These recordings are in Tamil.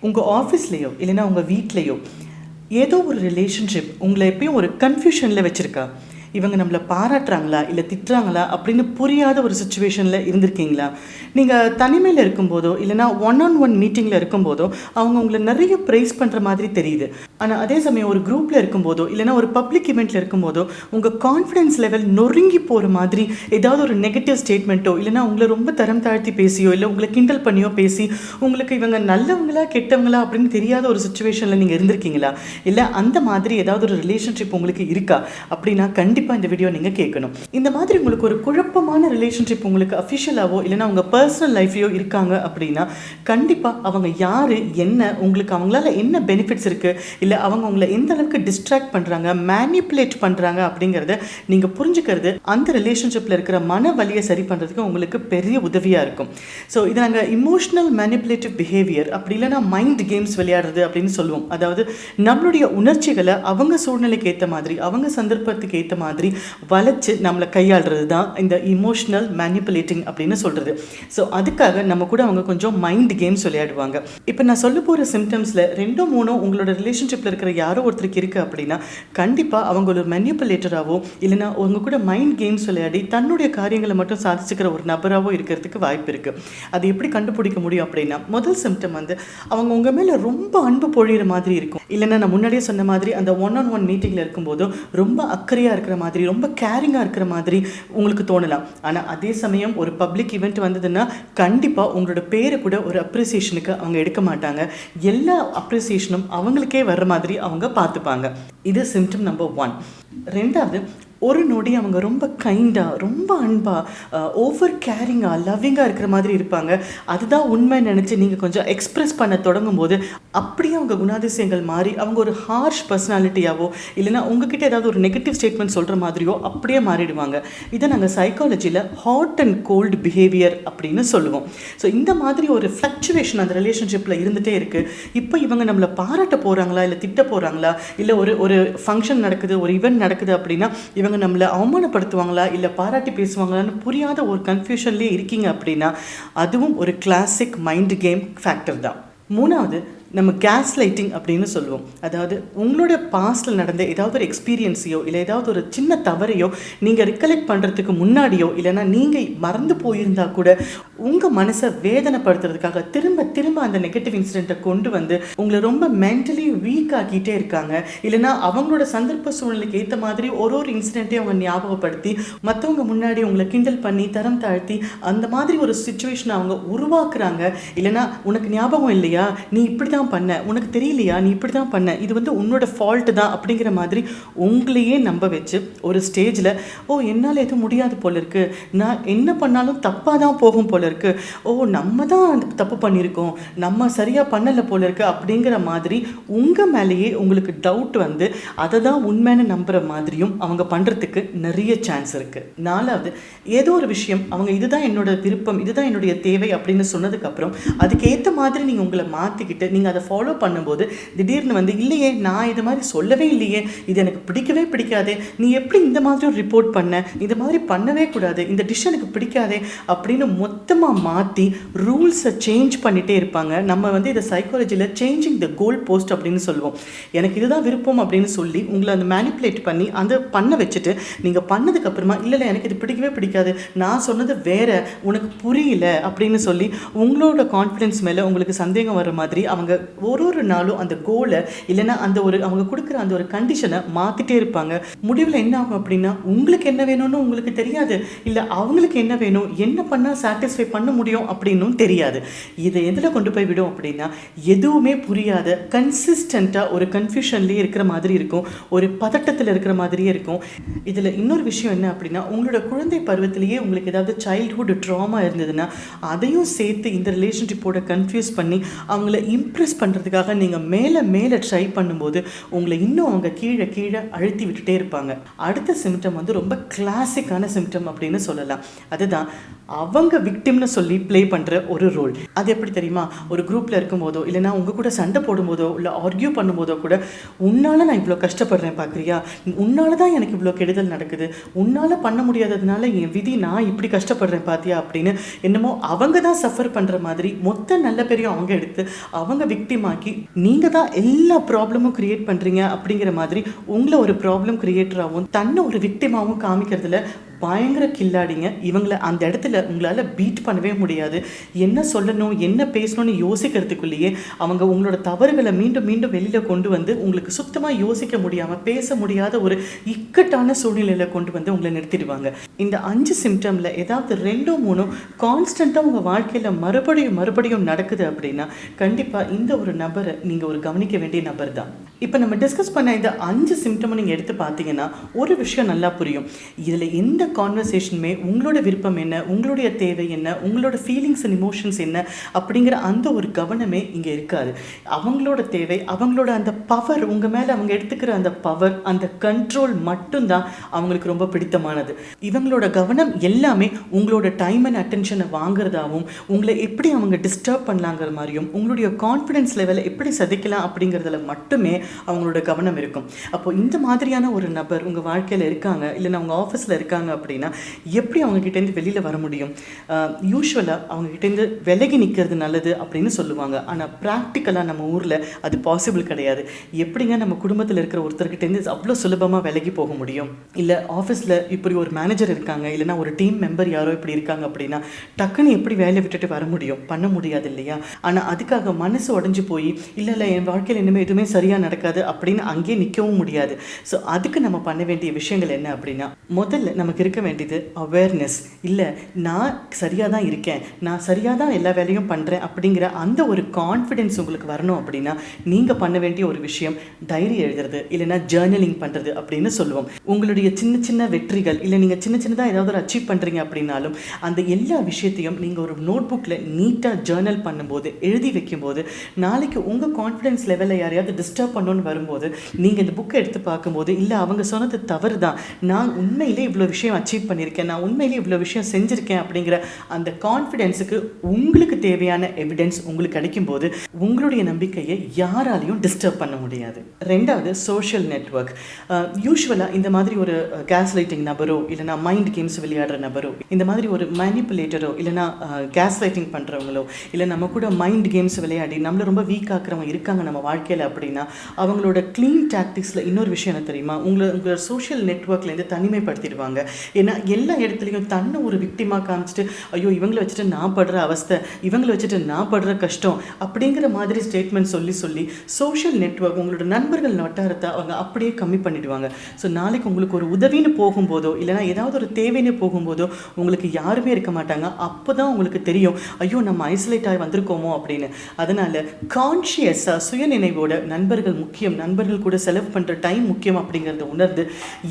உங்கள் ஆஃபீஸ்லேயோ இல்லைன்னா உங்கள் வீட்லேயோ ஏதோ ஒரு ரிலேஷன்ஷிப் உங்களை எப்பயும் ஒரு கன்ஃபியூஷனில் வச்சுருக்கா? இவங்க நம்மளை பாராட்டுறாங்களா இல்லை திட்டுறாங்களா அப்படின்னு புரியாத ஒரு சுச்சுவேஷனில் இருந்திருக்கீங்களா? நீங்கள் தனிமையில் இருக்கும்போதோ இல்லைனா ஒன் மீட்டிங்கில் இருக்கும்போதோ அவங்க உங்களை நிறைய ப்ரைஸ் பண்ணுற மாதிரி தெரியுது. ஆனால் அதே சமயம் ஒரு குரூப்பில் இருக்கும்போதோ இல்லைனா ஒரு பப்ளிக் இவெண்ட்டில் இருக்கும்போதோ உங்கள் கான்ஃபிடென்ஸ் லெவல் நொறுங்கி போகிற மாதிரி ஏதாவது ஒரு நெகட்டிவ் ஸ்டேட்மெண்ட்டோ இல்லைனா உங்களை ரொம்ப தரம் தாழ்த்தி பேசியோ இல்லை உங்களை கிண்டல் பண்ணியோ பேசி உங்களுக்கு இவங்க நல்லவங்களா கெட்டவங்களா அப்படின்னு தெரியாத ஒரு சுச்சுவேஷனில் நீங்கள் இருந்திருக்கீங்களா? இல்லை அந்த மாதிரி ஏதாவது ஒரு ரிலேஷன்ஷிப் உங்களுக்கு இருக்கா? அப்படின்னா கண்டிப்பாக இந்த வீடியோ நீங்கள் கேட்கணும். இந்த மாதிரி உங்களுக்கு ஒரு குழப்பமான ரிலேஷன்ஷிப் உங்களுக்கு அஃபிஷியலாவோ இல்லைனா உங்கள் பர்சனல் லைஃப்லையோ இருக்காங்க அப்படின்னா கண்டிப்பாக அவங்க யார், என்ன, உங்களுக்கு அவங்களால என்ன பெனிஃபிட்ஸ் இருக்குது, இல்லை அவங்க உங்களை எந்த அளவுக்கு டிஸ்ட்ராக்ட் பண்ணுறாங்க, மேனிப்புலேட் பண்ணுறாங்க அப்படிங்கிறத நீங்கள் புரிஞ்சுக்கிறது அந்த ரிலேஷன்ஷிப்பில் இருக்கிற மன வலியை சரி பண்ணுறதுக்கு உங்களுக்கு பெரிய உதவியாக இருக்கும். ஸோ இதை நாங்கள் இமோஷனல் மேனிப்புலேட்டிவ் பிஹேவியர் அப்படி இல்லைனா மைண்ட் கேம்ஸ் விளையாடுறது அப்படின்னு சொல்லுவோம். அதாவது நம்மளுடைய உணர்ச்சிகளை அவங்க சூழ்நிலைக்கு ஏற்ற மாதிரி அவங்க சந்தர்ப்பத்துக்கு ஏற்ற மாதிரி வளைச்சு நம்மளை கையாளுறது தான் இந்த இமோஷனல் மேனிப்புலேட்டிங் அப்படின்னு சொல்கிறது. ஸோ அதுக்காக நம்ம கூட அவங்க கொஞ்சம் மைண்ட் கேம்ஸ் விளையாடுவாங்க. இப்போ நான் சொல்ல போகிற சிம்டம்ஸில் 2-3 உங்களோட ரிலேஷன்ஷிப்பில் இருக்கிற யாரோ ஒருத்தருக்கு இருக்குது அப்படின்னா கண்டிப்பாக அவங்க ஒரு மேனிப்புலேட்டராகவோ இல்லைனா அவங்க கூட மைண்ட் கேம்ஸ் விளையாடி தன்னுடைய காரியங்களை மட்டும் சாதிச்சுக்கிற ஒரு நபராகவோ இருக்கிறதுக்கு வாய்ப்பு இருக்குது. அது எப்படி கண்டுபிடிக்க முடியும் அப்படின்னா முதல் சிம்டம் வந்து அவங்க உங்கள் மேலே ரொம்ப அன்பு பொழிகிற மாதிரி இருக்கும். இல்லைன்னா நான் முன்னாடியே சொன்ன மாதிரி அந்த ஒன் மீட்டிங்கில் இருக்கும்போதும் ரொம்ப அக்கறையாக இருக்கிற மாதிரி ரொம்ப கேரிங்காக இருக்கிற மாதிரி உங்களுக்கு தோணலாம். ஆனால் அதே சமயம் ஒரு பப்ளிக் ஈவெண்ட் வந்ததுன்னா கண்டிப்பாக உங்களோட பேரை கூட ஒரு அப்ரிசியேஷனுக்கு அவங்க எடுக்க மாட்டாங்க. எல்லா அப்ரிசியேஷனும் அவங்களுக்கே வர்ற மாதிரி அவங்க பார்த்துப்பாங்க. இது சிம்டம் நம்பர் 1. ரெண்டாவது, ஒரு நொடி அவங்க ரொம்ப கைண்டாக ரொம்ப அன்பாக ஓவர் கேரிங்காக லவ்விங்காக இருக்கிற மாதிரி இருப்பாங்க. அதுதான் உண்மை நினச்சி நீங்கள் கொஞ்சம் எக்ஸ்ப்ரெஸ் பண்ண தொடங்கும் போது அப்படியே அவங்க குணாதிசயங்கள் மாறி அவங்க ஒரு ஹார்ஷ் பர்சனாலிட்டியாவோ இல்லைனா உங்ககிட்ட ஏதாவது ஒரு நெகட்டிவ் ஸ்டேட்மெண்ட் சொல்கிற மாதிரியோ அப்படியே மாறிடுவாங்க. இதை நாங்கள் சைக்காலஜியில் ஹாட் அண்ட் கோல்டு பிஹேவியர் அப்படின்னு சொல்லுவோம். ஸோ இந்த மாதிரி ஒரு ஃப்ளக்சுவேஷன் அந்த ரிலேஷன்ஷிப்பில் இருந்துகிட்டே இருக்குது. இப்போ இவங்க நம்மளை பாராட்ட போகிறாங்களா இல்லை திட்ட போகிறாங்களா, இல்லை ஒரு ஃபங்க்ஷன் நடக்குது, ஒரு ஈவெண்ட் நடக்குது அப்படின்னா இவங்க நம்மளை அவமானப்படுத்துவாங்களா இல்லை பாராட்டி பேசுவாங்களான்னு புரியாத ஒரு கன்ஃபியூஷன்லேயே இருக்கீங்க அப்படின்னா அதுவும் ஒரு கிளாசிக் மைண்ட் கேம் ஃபேக்டர் தான். மூணாவது, நம்ம கேஸ் லைட்டிங் அப்படின்னு சொல்லுவோம். அதாவது உங்களோட பாஸ்டில் நடந்த ஏதாவது ஒரு எக்ஸ்பீரியன்ஸையோ இல்லை ஏதாவது ஒரு சின்ன தவறையோ நீங்கள் ரிகலெக்ட் பண்ணுறதுக்கு முன்னாடியோ இல்லைனா நீங்கள் மறந்து போயிருந்தா கூட உங்கள் மனசை வேதனைப்படுத்துறதுக்காக திரும்ப திரும்ப அந்த நெகட்டிவ் இன்சிடெண்ட்டை கொண்டு வந்து உங்களை ரொம்ப மென்டலி வீக் ஆக்கிட்டே இருக்காங்க. இல்லைனா அவங்களோட சந்தர்ப்ப சூழ்நிலைக்கு ஏற்ற மாதிரி ஒரு இன்சிடெண்ட்டையும் அவங்க ஞாபகப்படுத்தி மற்றவங்க முன்னாடி உங்களை கிண்டல் பண்ணி தரம் தாழ்த்தி அந்த மாதிரி ஒரு சுச்சுவேஷனை அவங்க உருவாக்குறாங்க. இல்லைனா உனக்கு ஞாபகம் இல்லையா, நீ இப்படி தான் பண்ண, உனக்கு தெரியலையா, நீ இப்படி தான் பண்ண, இது வந்து உன்னோட ஃபால்ட்டு தான் அப்படிங்கிற மாதிரி உங்களையே நம்ப வச்சு ஒரு ஸ்டேஜில் என்னால் எதுவும் முடியாது போல இருக்குது, நான் என்ன பண்ணாலும் தப்பாக தான் போகும் போல இருக்குது, நம்ம தான் தப்பு பண்ணியிருக்கோம், நம்ம சரியாக பண்ணலை போல இருக்குது அப்படிங்கிற மாதிரி உங்கள் மேலேயே உங்களுக்கு டவுட் வந்து அதை தான் உண்மைன்னு நம்புகிற மாதிரியும் அவங்க பண்ணுறதுக்கு நிறைய சான்ஸ் இருக்குது. நாலாவது, ஏதோ ஒரு விஷயம் அவங்க இதுதான் என்னோட விருப்பம், இதுதான் என்னுடைய தேவை அப்படின்னு சொன்னதுக்கப்புறம் அதுக்கேற்ற மாதிரி நீங்கள் உங்களை மாற்றிக்கிட்டு நீங்கள் அதை ஃபாலோ பண்ணும்போது திடீர்னு வந்து இல்லையே நான் இது மாதிரி சொல்லவே இல்லையே, இது எனக்கு பிடிக்கவே பிடிக்காதே, நீ எப்படி இந்த மாதிரி ஒரு ரிப்போர்ட் பண்ண, இது மாதிரி பண்ணவே கூடாது, இந்த டிஷ் எனக்கு பிடிக்காதே அப்படின்னு மொத்தமாக மாற்றி ரூல்ஸை சேஞ்ச் பண்ணிகிட்டே இருப்பாங்க. நம்ம வந்து இதை சைக்காலஜியில் சேஞ்சிங் த கோல் போஸ்ட் அப்படின்னு சொல்லுவோம். எனக்கு இதுதான் விருப்பம் அப்படின்னு சொல்லி உங்களை அந்த மேனிப்புலேட் பண்ணி அந்த பண்ண வச்சுட்டு நீங்கள் பண்ணதுக்கப்புறமா இல்லை எனக்கு இது பிடிக்கவே பிடிக்காது, நான் சொன்னது வேற, உனக்கு புரியல அப்படின்னு சொல்லி உங்களோட கான்ஃபிடென்ஸ் மேலே உங்களுக்கு சந்தேகம் வர மாதிரி அவங்க ஒரு நாளும் அந்த கோலை இல்லைன்னா அந்த ஒரு அவங்க கொடுக்குற அந்த ஒரு கண்டிஷனை மாற்றிட்டே இருப்பாங்க. முடிவில் என்ன ஆகும் அப்படின்னா உங்களுக்கு என்ன வேணும்னு உங்களுக்கு தெரியாது, இல்லை அவங்களுக்கு என்ன வேணும், என்ன பண்ணால் சாட்டிஸ்ஃபை பண்ண முடியும் அப்படின்னும் தெரியாது. இதை எதில் கொண்டு போய் விடும் அப்படின்னா எதுவுமே புரியாத கன்சிஸ்டண்ட்டாக ஒரு கன்ஃபியூஷன்லேயே இருக்கிற மாதிரி இருக்கும், ஒரு பதட்டத்தில் இருக்கிற மாதிரியே இருக்கும். இதில் இன்னொரு விஷயம் என்ன அப்படின்னா உங்களோட குழந்தை பருவத்திலேயே உங்களுக்கு ஏதாவது சைல்ட்ஹுட் ட்ராமா இருந்ததுன்னா அதையும் சேர்த்து இந்த ரிலேஷன்ஷிப்போட கன்ஃபியூஸ் பண்ணி அவங்கள இம்ப்ரெஸ் பண்ணுறதுக்காக நீங்கள் மேலே ட்ரை பண்ணும்போது உங்களை இன்னும் அவங்க கீழே அழுத்தி விட்டுட்டே இருப்பாங்க. அடுத்த சிம்டம் வந்து ரொம்ப கிளாசிக்கான சிம்டம் அப்படின்னு சொல்லலாம். அதுதான் அவங்க விக்டிம்னு சொல்லி ப்ளே பண்ணுற ஒரு ரோல். அது எப்படி தெரியுமா, ஒரு குரூப்பில் இருக்கும்போதோ இல்லைனா உங்கள் கூட சண்டை போடும்போதோ இல்லை ஆர்கியூ பண்ணும்போதோ கூட உன்னால் நான் இவ்வளோ கஷ்டப்படுறேன் பார்க்குறியா, உன்னால் தான் எனக்கு இவ்வளோ கெடுதல் நடக்குது, உன்னால் பண்ண முடியாததுனால என் விதி நான் இப்படி கஷ்டப்படுறேன் பார்த்தியா அப்படின்னு என்னமோ அவங்க தான் சஃபர் பண்ணுற மாதிரி மொத்த நல்ல பெரிய அவங்க எடுத்து அவங்க விக்டிம் ஆக்கி நீங்க தான் எல்லா ப்ராப்ளமும் கிரியேட் பண்றீங்க அப்படிங்கிற மாதிரி உங்களை ஒரு ப்ராப்ளம் கிரியேட்டராகவும் தன்னை ஒரு விக்டிமாவும் காமிக்கிறதுல பயங்கர கில்லாடிங்க. இவங்களை அந்த இடத்துல உங்களால் பீட் பண்ணவே முடியாது. என்ன சொல்லணும் என்ன பேசணும்னு யோசிக்கிறதுக்குள்ளேயே அவங்க உங்களோட தவறுகளை மீண்டும் மீண்டும் வெளியில் கொண்டு வந்து உங்களுக்கு சுத்தமாக யோசிக்க முடியாமல் பேச முடியாத ஒரு இக்கட்டான சூழ்நிலையில் கொண்டு வந்து உங்களை நிறுத்திடுவாங்க. இந்த 5 சிம்டமில் ஏதாவது 2-3 கான்ஸ்டண்ட்டாக உங்கள் வாழ்க்கையில் மறுபடியும் நடக்குது அப்படின்னா கண்டிப்பாக இந்த ஒரு நபரை நீங்கள் ஒரு கவனிக்க வேண்டிய நபர் தான். இப்போ நம்ம டிஸ்கஸ் பண்ண இந்த 5 சிம்டமை நீங்கள் எடுத்து பார்த்தீங்கன்னா ஒரு விஷயம் நல்லா புரியும். இதில் எந்த கான்வர்சேஷனுமே உங்களோட விருப்பம் என்ன, உங்களுடைய தேவை என்ன, உங்களோட ஃபீலிங்ஸ் அண்ட் இமோஷன்ஸ் என்ன அப்படிங்கிற அந்த ஒரு கவனமே இங்கே இருக்காது. அவங்களோட தேவை, அவங்களோட அந்த பவர், உங்கள் மேலே அவங்க எடுத்துக்கிற அந்த பவர், அந்த கண்ட்ரோல் மட்டும்தான் அவங்களுக்கு ரொம்ப பிடித்தமானது. இவங்களோட கவனம் எல்லாமே உங்களோட டைம் அண்ட் அட்டென்ஷனை வாங்குறதாகவும் உங்களை எப்படி அவங்க டிஸ்டர்ப் பண்ணலாங்கிற மாதிரியும் உங்களுடைய கான்ஃபிடென்ஸ் லெவலை எப்படி சதிக்கலாம் அப்படிங்கிறதுல மட்டுமே அவங்களோட கவனம் இருக்கும். அப்போ இந்த மாதிரியான ஒரு நபர் உங்கள் வாழ்க்கையில் இருக்காங்க, இல்லைன்னா உங்கள் ஆஃபீஸில் இருக்காங்க அப்படின்னா எப்படி அவங்க கிட்டேருந்து வெளியில் வர முடியும்? யூஸ்வலாக அவங்க கிட்டேருந்து விலகி நிற்கிறது நல்லது அப்படின்னு சொல்லுவாங்க. ஆனால் ப்ராக்டிக்கலாக நம்ம ஊரில் அது பாசிபிள் கிடையாது. எப்படிங்க நம்ம குடும்பத்தில் இருக்கிற ஒருத்தர்கிட்டேருந்து அவ்வளோ சுலபமாக விலகி போக முடியும்? இல்லை ஆஃபீஸில் இப்படி ஒரு மேனேஜர் இருக்காங்க, இல்லைனா ஒரு டீம் மெம்பர் யாரோ இப்படி இருக்காங்க அப்படின்னா டக்குன்னு எப்படி வேலையை விட்டுட்டு வர முடியும்? பண்ண முடியாது இல்லையா? ஆனால் அதுக்காக மனசு உடஞ்சி போய் இல்லை என் வாழ்க்கையில் இனிமேல் எதுவுமே சரியாக நடக்காது அப்படின்னு அங்கேயே நிற்கவும் முடியாது. ஸோ அதுக்கு நம்ம பண்ண வேண்டிய விஷயங்கள் என்ன அப்படின்னா, முதல்ல நமக்கு இருக்க வேண்டியது அவேர்னஸ். இல்லை நான் சரியாக தான் இருக்கேன், நான் சரியாக தான் எல்லா வேலையும் பண்ணுறேன் அப்படிங்கிற அந்த ஒரு கான்ஃபிடென்ஸ் உங்களுக்கு வரணும் அப்படின்னா நீங்கள் பண்ண வேண்டிய ஒரு விஷயம் டைரி எழுதுறது, இல்லைனா ஜேர்னலிங் பண்ணுறது அப்படின்னு சொல்லுவோம். உங்களுடைய சின்ன சின்ன வெற்றிகள், இல்லை நீங்கள் சின்ன சின்னதாக ஏதாவது ஒரு அச்சீவ் பண்ணுறீங்க அப்படின்னாலும் அந்த எல்லா விஷயத்தையும் நீங்கள் ஒரு நோட் புக்கில் நீட்டாக ஜேர்னல் பண்ணும்போது, எழுதி வைக்கும்போது, நாளைக்கு உங்கள் கான்ஃபிடென்ஸ் லெவலில் யாரையாவது டிஸ்டர்ப் பண்ணணும்னு வரும்போது நீங்கள் இந்த புக்கை எடுத்து பார்க்கும்போது இல்லை அவங்க சொன்னது தவறு தான், நான் உண்மையிலே இவ்வளோ விஷயம் அச்சீவ் பண்ணியிருக்கேன், நான் உண்மையிலே இவ்வளோ விஷயம் செஞ்சுருக்கேன் அப்படிங்கிற அந்த கான்ஃபிடென்ஸுக்கு உங்களுக்கு தேவையான எவிடன்ஸ் உங்களுக்கு கிடைக்கும்போது உங்களுடைய நம்பிக்கையை யாராலையும் டிஸ்டர்ப் பண்ண முடியாது. ரெண்டாவது சோஷியல் நெட்வொர்க். யூஸ்வலாக இந்த மாதிரி ஒரு கேஸ் லைட்டிங் நபரோ, இல்லைனா மைண்ட் கேம்ஸ் விளையாடுற நபரோ, இந்த மாதிரி ஒரு மேனிப்புலேட்டரோ, இல்லைனா கேஸ் லைட்டிங் பண்ணுறவங்களோ, இல்லை நம்ம கூட மைண்ட் கேம்ஸ் விளையாடி நம்மளை ரொம்ப வீக் ஆக்குறவங்க இருக்காங்க நம்ம வாழ்க்கையில் அப்படின்னா அவங்களோட க்ளீன் டாக்டிக்ஸில் இன்னொரு விஷயம் என்ன தெரியுமா? உங்களோட சோஷியல் நெட்வொர்க்லேருந்து தனிமைப்படுத்திடுவாங்க. ஏன்னா எல்லா இடத்துலையும் தன்னை ஒரு விக்டிமாக காமிச்சிட்டு ஐயோ இவங்களை வச்சுட்டு நான் படுற அவஸ்தை, இவங்களை வச்சுட்டு நான் படுற கஷ்டம் அப்படிங்கிற மாதிரி ஸ்டேட்மெண்ட் சொல்லி சோஷியல் நெட்வொர்க், உங்களோட நண்பர்கள் வட்டாரத்தை அவங்க அப்படியே கம்மி பண்ணிடுவாங்க. ஸோ நாளைக்கு உங்களுக்கு ஒரு உதவின்னு போகும்போதோ, இல்லைனா ஏதாவது ஒரு தேவைன்னு போகும்போதோ உங்களுக்கு யாருமே இருக்க மாட்டாங்க. அப்போ தான் உங்களுக்கு தெரியும் ஐயோ நம்ம ஐசோலேட் ஆகி வந்திருக்கோமோ அப்படின்னு. அதனால் கான்ஷியஸாக சுயநினைவோட நண்பர்கள் முக்கியம், நண்பர்கள் கூட செலவு பண்ணுற டைம் முக்கியம் அப்படிங்கிறத உணர்ந்து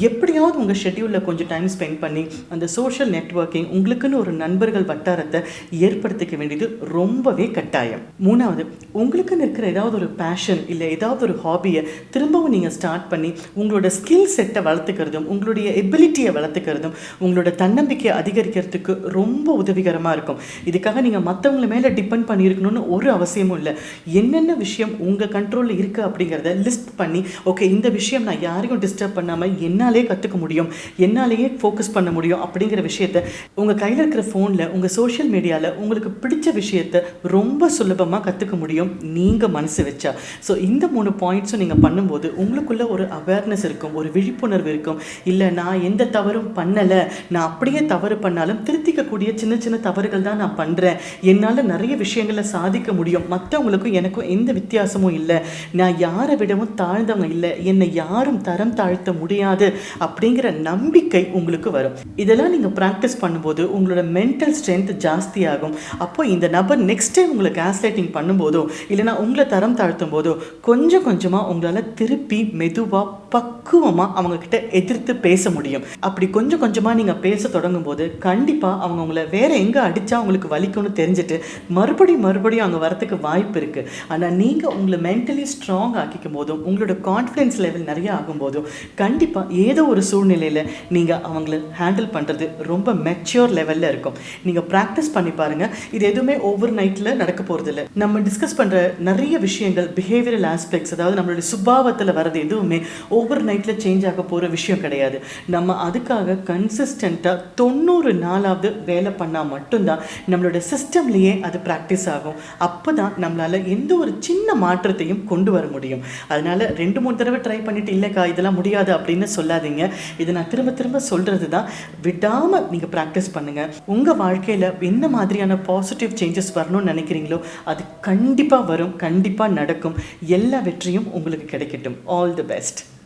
எப்படியாவது உங்கள் ஷெட்யூலில் கொஞ்சம் டைம் ஸ்பெண்ட் பண்ணி அந்த சோஷியல் நெட்வொர்க்கிங், உங்களுக்குன்னு ஒரு நண்பர்கள் வட்டாரத்தை ஏற்படுத்திக்க வேண்டியது ரொம்பவே கட்டாயம். மூணாவது, உங்களுக்குன்னு இருக்கிற ஏதாவது ஒரு பேஷன், இல்லை ஏதாவது ஒரு ஹாபியை திரும்பவும் நீங்கள் ஸ்டார்ட் பண்ணி உங்களோட ஸ்கில் செட்டை வளர்த்துக்கிறதும், உங்களுடைய எபிலிட்டியை வளர்த்துக்கிறதும், உங்களோட தன்னம்பிக்கையை அதிகரிக்கிறதுக்கு ரொம்ப உதவிகரமாக இருக்கும். இதுக்காக நீங்கள் மற்றவங்க மேலே டிபெண்ட் பண்ணியிருக்கணும்னு ஒரு அவசியமும் இல்லை. என்னென்ன விஷயம் உங்கள் கண்ட்ரோலில் இருக்குது அப்படிங்கிறத லிஸ்ட் பண்ணி ஓகே இந்த விஷயம் நான் யாரையும் டிஸ்டர்ப் பண்ணாமல் என்னாலே கற்றுக்க முடியும், என்னாலேயே ஃபோக்கஸ் பண்ண முடியும் அப்படிங்கிற விஷயத்த உங்கள் கையில் இருக்கிற ஃபோனில், உங்கள் சோஷியல் மீடியாவில் உங்களுக்கு பிடிச்ச விஷயத்தை ரொம்ப சுலபமாக கற்றுக்க முடியும் நீங்கள் மனசு வச்சா. ஸோ இந்த 3 பாயிண்ட்ஸும் நீங்கள் பண்ணும்போது உங்களுக்குள்ள ஒரு அவேர்னஸ் இருக்கும், ஒரு விழிப்புணர்வு இருக்கும். இல்லை நான் எந்த தவறும் பண்ணலை, நான் அப்படியே தவறு பண்ணாலும் திருத்திக்கக்கூடிய சின்ன சின்ன தவறுகள் தான் நான் பண்ணுறேன், என்னால் நிறைய விஷயங்களை சாதிக்க முடியும், மற்றவங்களுக்கும் எனக்கும் எந்த வித்தியாசமும் இல்லை, நான் யாரை விடவும் தாழ்ந்தவங்க இல்லை, என்னை யாரும் தரம் தாழ்த்த முடியாது அப்படிங்கிற நம்பிக்கை உங்களுக்கு வரும். இதெல்லாம் நீங்கள் ப்ராக்டிஸ் பண்ணும்போது உங்களோட மென்டல் ஸ்ட்ரென்த் ஜாஸ்தியாகும். அப்போ இந்த நபர் நெக்ஸ்ட் டைம் உங்களை கேஸ்லைட்டிங் பண்ணும்போதோ, இல்லைனா உங்களை தரம் தாழ்த்தும் போதோ கொஞ்சம் கொஞ்சமாக உங்களால் திருப்பி மெதுவாக பக்குவமாக அவங்கக்கிட்ட எதிர்த்து பேச முடியும். அப்படி கொஞ்சம் கொஞ்சமாக நீங்கள் பேச தொடங்கும் போது கண்டிப்பாக அவங்க உங்களை வேறு எங்கே அடித்தா அவங்களுக்கு வலிக்கும்னு தெரிஞ்சுட்டு மறுபடியும் அவங்க வரத்துக்கு வாய்ப்பு இருக்குது. ஆனால் நீங்கள் உங்களை மென்டலி ஸ்ட்ராங் ஆக்கிக்கும் போதும், உங்களோட கான்ஃபிடென்ஸ் லெவல் நிறைய ஆகும்போதும் கண்டிப்பாக ஏதோ ஒரு சூழ்நிலையில் நீங்கள் அவங்கள ஹேண்டில் பண்ணுறது ரொம்ப மெச்சூர் லெவலில் இருக்கும். நீங்கள் ப்ராக்டிஸ் பண்ணி பாருங்கள். இது எதுவுமே ஓவர் நைட்டில் நடக்க போகிறதில்ல. நம்ம டிஸ்கஸ் பண்ணுற நிறைய விஷயங்கள் பிஹேவியரல் ஆஸ்பெக்ட்ஸ், அதாவது நம்மளுடைய சுபாவத்தில் வர்றது எதுவுமே ஓவர் நைட்டில் சேஞ்ச் ஆக போகிற விஷயம் கிடையாது. நம்ம அதுக்காக கன்சிஸ்டண்ட்டாக 90 நாளாவது வேலை பண்ணால் மட்டும்தான் நம்மளோட சிஸ்டம்லேயே அது ப்ராக்டிஸ் ஆகும். அப்போ தான் நம்மளால் எந்த ஒரு சின்ன மாற்றத்தையும் கொண்டு வர முடியும். அதனால் 2-3 தடவை ட்ரை பண்ணிவிட்டு இல்லைக்கா இதெல்லாம் முடியாது அப்படின்னு சொல்லாதீங்க. இதை நான் திரும்ப திரும்ப சொல்கிறது தான். விடாமல் நீங்கள் ப்ராக்டிஸ் பண்ணுங்கள். உங்கள் வாழ்க்கையில் என்ன மாதிரியான பாசிட்டிவ் சேஞ்சஸ் வரணும்னு நினைக்கிறீங்களோ அது கண்டிப்பாக வரும், கண்டிப்பாக நடக்கும். எல்லா வெற்றியும் உங்களுக்கு கிடைக்கட்டும். All the best.